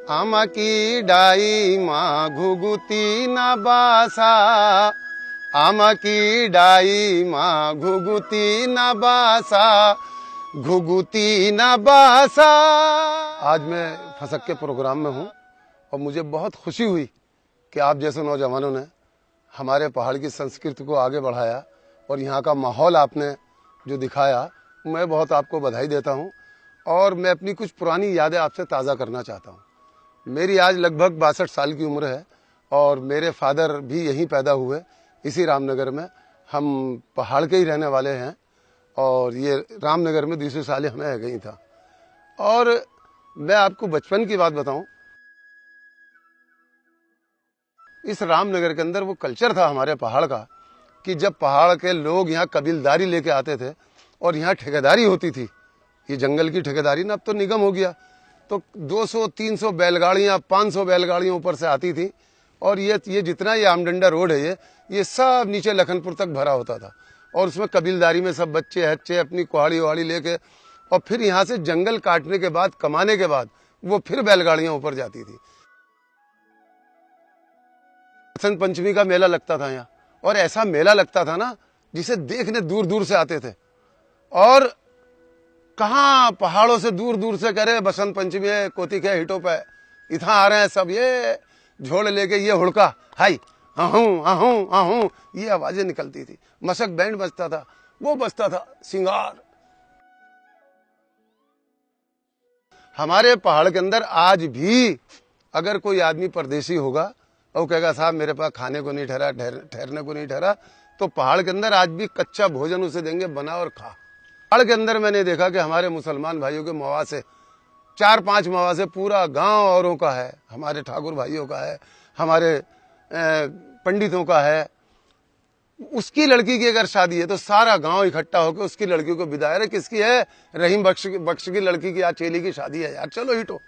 आमा की डाई माँ घुघुती न बासा, आमा की डाई माँ घुघुती न बासा, घुघुती न बासा। आज मैं फसक के प्रोग्राम में हूँ और मुझे बहुत खुशी हुई कि आप जैसे नौजवानों ने हमारे पहाड़ की संस्कृति को आगे बढ़ाया और यहाँ का माहौल आपने जो दिखाया, मैं बहुत आपको बधाई देता हूँ। और मैं अपनी कुछ पुरानी यादें आपसे ताज़ा करना चाहता हूँ। मेरी आज लगभग 62 साल की उम्र है और मेरे फादर भी यहीं पैदा हुए, इसी रामनगर में। हम पहाड़ के ही रहने वाले हैं और ये रामनगर में दूसरे साल हमें गई था। और मैं आपको बचपन की बात बताऊं, इस रामनगर के अंदर वो कल्चर था हमारे पहाड़ का कि जब पहाड़ के लोग यहाँ कबीलदारी लेके आते थे और यहाँ ठेकेदारी होती थी, ये जंगल की ठेकेदारी ना, अब तो निगम हो गया, तो 200-300 बैलगाड़ियाँ 500 बैलगाड़ियाँ ऊपर से आती थी और ये जितना ये आमडंडा रोड है ये सब नीचे लखनपुर तक भरा होता था। और उसमें कबीलदारी में सब बच्चे हच्चे अपनी कुहाड़ी वहाड़ी लेके और फिर यहाँ से जंगल काटने के बाद, कमाने के बाद वो फिर बैलगाड़ियाँ ऊपर जाती थी। बसंत पंचमी का मेला लगता था यहाँ, और ऐसा मेला लगता था ना जिसे देखने दूर दूर से आते थे। और कहाँ पहाड़ों से दूर दूर से करे बसंत पंचमी है, कोतिक है, हिटो पे इतना आ रहे हैं सब, ये झोड़ लेके, ये हुड़का हाई आहूं आहूं आहूं, ये आवाजें निकलती थी। मशक बैंड बजता था, वो बजता था सिंगार। हमारे पहाड़ के अंदर आज भी अगर कोई आदमी परदेशी होगा और कहेगा साहब मेरे पास खाने को नहीं ठहरा, ठहरने को नहीं ठहरा, तो पहाड़ के अंदर आज भी कच्चा भोजन उसे देंगे, बना और खा। पहाड़ के अंदर मैंने देखा कि हमारे मुसलमान भाइयों के मवासे 4-5 मवासे पूरा गांव औरों का है, हमारे ठाकुर भाइयों का है, हमारे पंडितों का है। उसकी लड़की की अगर शादी है तो सारा गांव इकट्ठा होकर उसकी लड़की को विदा, अरे किसकी है, रहीम बख्श की लड़की की, आज चेली की शादी है यार, चलो हिटो।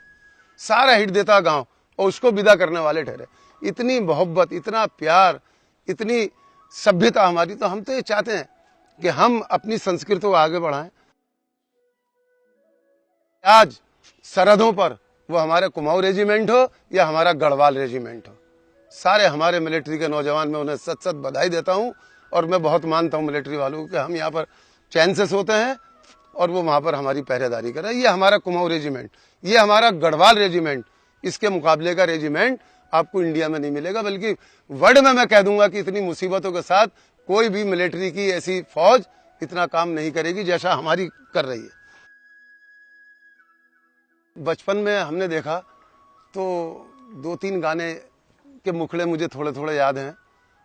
सारा हिट देता गांव और उसको विदा करने वाले ठहरे। इतनी मोहब्बत, इतना प्यार, इतनी सभ्यता हमारी। तो हम तो ये चाहते हैं कि हम अपनी संस्कृति को आगे बढ़ाएं। आज सरहदों पर वो हमारे कुमाऊं रेजिमेंट हो या हमारा गढ़वाल रेजिमेंट हो, सारे हमारे मिलिट्री के नौजवान, मैं उन्हें सच सच बधाई देता हूं। और मैं बहुत मानता हूं मिलिट्री वालों को कि हम यहाँ पर चैन से सोते हैं और वो वहां पर हमारी पहरेदारी कर रहे हैं। ये हमारा कुमाऊं रेजिमेंट, ये हमारा गढ़वाल रेजिमेंट, इसके मुकाबले का रेजिमेंट आपको इंडिया में नहीं मिलेगा। बल्कि वर्ल्ड में मैं कह दूंगा कि इतनी मुसीबतों के साथ कोई भी मिलिट्री की ऐसी फौज इतना काम नहीं करेगी जैसा हमारी कर रही है। बचपन में हमने देखा तो 2-3 गाने के मुखड़े मुझे थोड़े थोड़े याद हैं,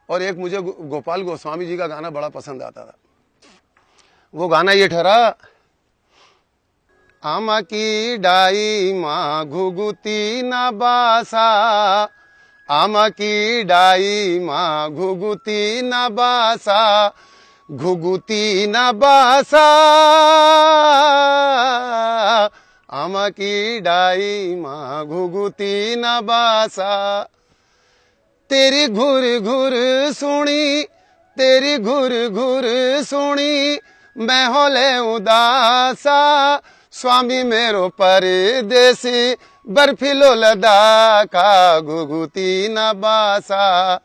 और एक मुझे गोपाल गोस्वामी जी का गाना बड़ा पसंद आता था। वो गाना ये ठहरा, आमा की डाई माँ घुघुती न बासा, आमा की डाई माँ घुघुती न बासा, घुघुती न बासा, आमा की डाई माँ घुघुती न बासा। तेरी घुर घुर सुनी, तेरी घुर घुर सुनी, मैं होले उदासा, स्वामी मेरो परदेसी, बर्फीलो लदाखा, घुघुती न बासा,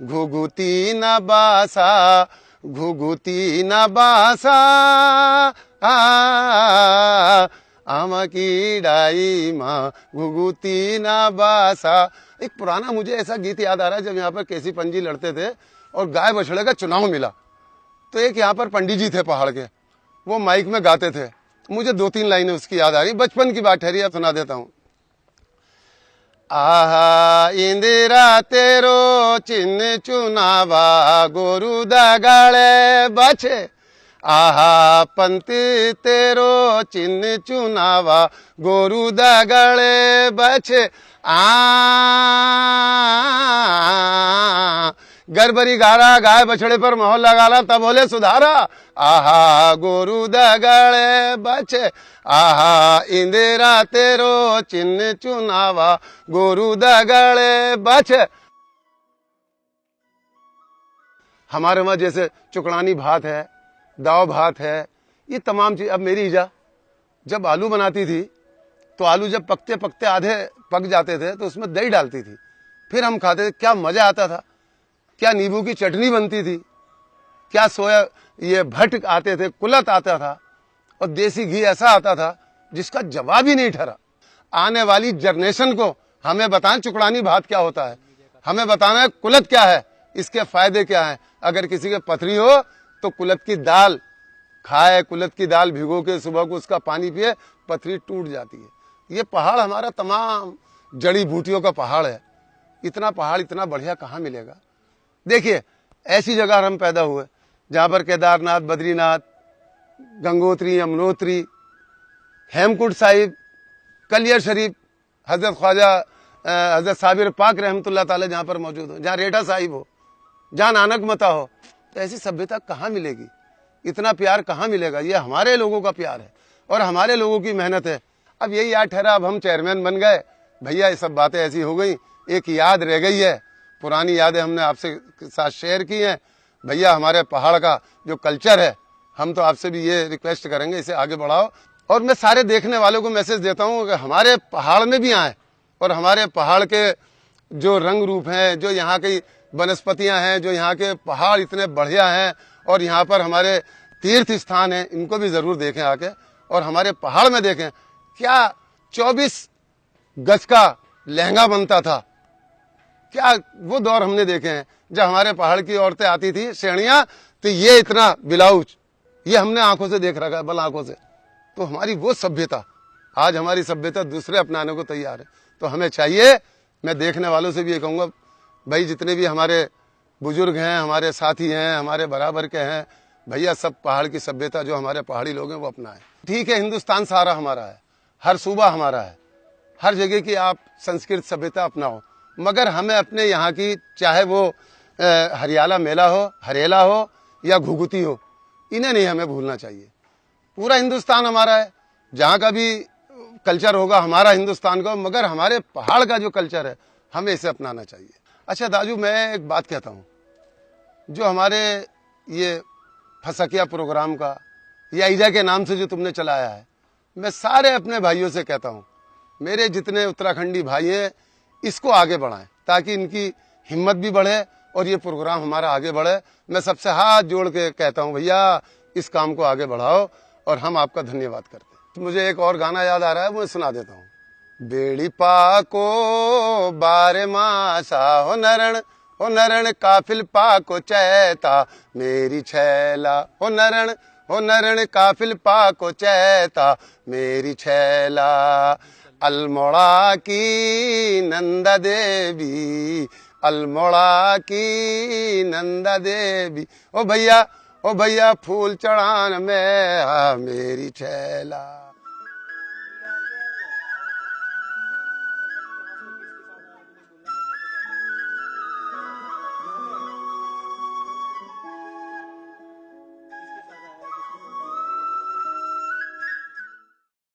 घुघुती न बासा, घुघुती न बासा, आमा की डाई माँ घुघुती न बासा। एक पुराना मुझे ऐसा गीत याद आ रहा है, जब यहाँ पर केसी पंजी लड़ते थे और गाय बछड़े का चुनाव मिला, तो एक यहाँ पर पंडित जी थे पहाड़ के, वो माइक में गाते थे। मुझे 2-3 लाइनें उसकी याद आ रही, बचपन की बात ठहरी, अब सुना देता हूं। आहा इंदिरा तेरो चिन्ह चुनावा, गोरु दगाड़े बछे, आहा पंत तेरो चिन्ह चुनावा, गोरु दगाड़े बछे, गरबरी गारा, गाय बछड़े पर मोहर लगाला, तब बोले सुधारा, आहा गोरु दगाड़े बछे, आहा इंदिरा तेरो चिन्ह चुनावा, गोरु दगाड़े बछे। हमारे वहां जैसे चुकड़ानी भात है, दाव भात है, ये तमाम चीज। अब मेरी ईजा जब आलू बनाती थी तो आलू जब पकते पकते आधे पक जाते थे तो उसमें दही डालती थी, फिर हम खाते थे, क्या मजा आता था। क्या नींबू की चटनी बनती थी, क्या सोया ये भट्ट आते थे, कुलत आता था, और देसी घी ऐसा आता था जिसका जवाब ही नहीं ठहरा। आने वाली जनरेशन को हमें बताएं चुकड़ानी भात क्या होता है, हमें बताना है कुलत क्या है, इसके फायदे क्या हैं। अगर किसी के पथरी हो तो कुलत की दाल खाए, कुलत की दाल भिगो के सुबह को उसका पानी पिए, पथरी टूट जाती है। ये पहाड़ हमारा तमाम जड़ी बूटियों का पहाड़ है। इतना पहाड़ इतना बढ़िया कहाँ मिलेगा। देखिए ऐसी जगह हम पैदा हुए जहाँ पर केदारनाथ, बद्रीनाथ, गंगोत्री, यमुनोत्री, हेमकुंड साहिब, कलियर शरीफ, हजरत ख्वाजा हजरत साबिर पाक रहमतुल्लाह ताला जहाँ पर मौजूद हो, जहाँ रेठा साहिब हो, जहाँ नानक मता हो, तो ऐसी सभ्यता कहाँ मिलेगी, इतना प्यार कहाँ मिलेगा। ये हमारे लोगों का प्यार है और हमारे लोगों की मेहनत है। अब यही याद ठहरा, अब हम चेयरमैन बन गए भैया, ये सब बातें ऐसी हो गई, एक याद रह गई है, पुरानी यादें हमने आपसे साथ शेयर की हैं। भैया हमारे पहाड़ का जो कल्चर है, हम तो आपसे भी ये रिक्वेस्ट करेंगे इसे आगे बढ़ाओ। और मैं सारे देखने वालों को मैसेज देता हूँ कि हमारे पहाड़ में भी आए और हमारे पहाड़ के जो रंग रूप हैं, जो यहाँ की वनस्पतियाँ हैं, जो यहाँ के पहाड़ इतने बढ़िया हैं और यहाँ पर हमारे तीर्थ स्थान हैं, इनको भी ज़रूर देखें आके। और हमारे पहाड़ में देखें क्या 24 गज का लहंगा बनता था, क्या वो दौर हमने देखे हैं जब हमारे पहाड़ की औरतें आती थी श्रेणियाँ, तो ये इतना ब्लाउज, ये हमने आंखों से देख रखा है, बल आंखों से। तो हमारी वो सभ्यता, आज हमारी सभ्यता दूसरे अपनाने को तैयार है। तो हमें चाहिए, मैं देखने वालों से भी ये कहूँगा, भाई जितने भी हमारे बुजुर्ग हैं, हमारे साथी हैं, हमारे बराबर के हैं, भैया सब पहाड़ की सभ्यता जो हमारे पहाड़ी लोग हैं वो अपनाएं। ठीक है, हिंदुस्तान सारा हमारा है, हर सूबा हमारा है, हर जगह की आप संस्कृत सभ्यता अपनाओ, मगर हमें अपने यहाँ की, चाहे वो हरियाला मेला हो, हरेला हो या घुघुती हो, इन्हें नहीं हमें भूलना चाहिए। पूरा हिंदुस्तान हमारा है, जहाँ का भी कल्चर होगा हमारा हिंदुस्तान का, मगर हमारे पहाड़ का जो कल्चर है हमें इसे अपनाना चाहिए। अच्छा दाजू, मैं एक बात कहता हूँ, जो हमारे ये फसकिया प्रोग्राम का या ईजा के नाम से जो तुमने चलाया है, मैं सारे अपने भाइयों से कहता हूँ, मेरे जितने उत्तराखंडी भाई हैं इसको आगे बढ़ाएं ताकि इनकी हिम्मत भी बढ़े और ये प्रोग्राम हमारा आगे बढ़े। मैं सबसे हाथ जोड़ के कहता हूँ भैया इस काम को आगे बढ़ाओ और हम आपका धन्यवाद करते हैं। तो मुझे एक और गाना याद आ रहा है, वो सुना देता हूँ। बेड़ी पाको बारे मासा हो नरण काफिल पाको चैता मेरी छैला, हो नरण काफिल पाको चैता मेरी छैला, अल्मोड़ा की नंदा देवी, अल्मोड़ा की नंदा देवी, ओ भैया फूल चढ़ान में मेरी छैला।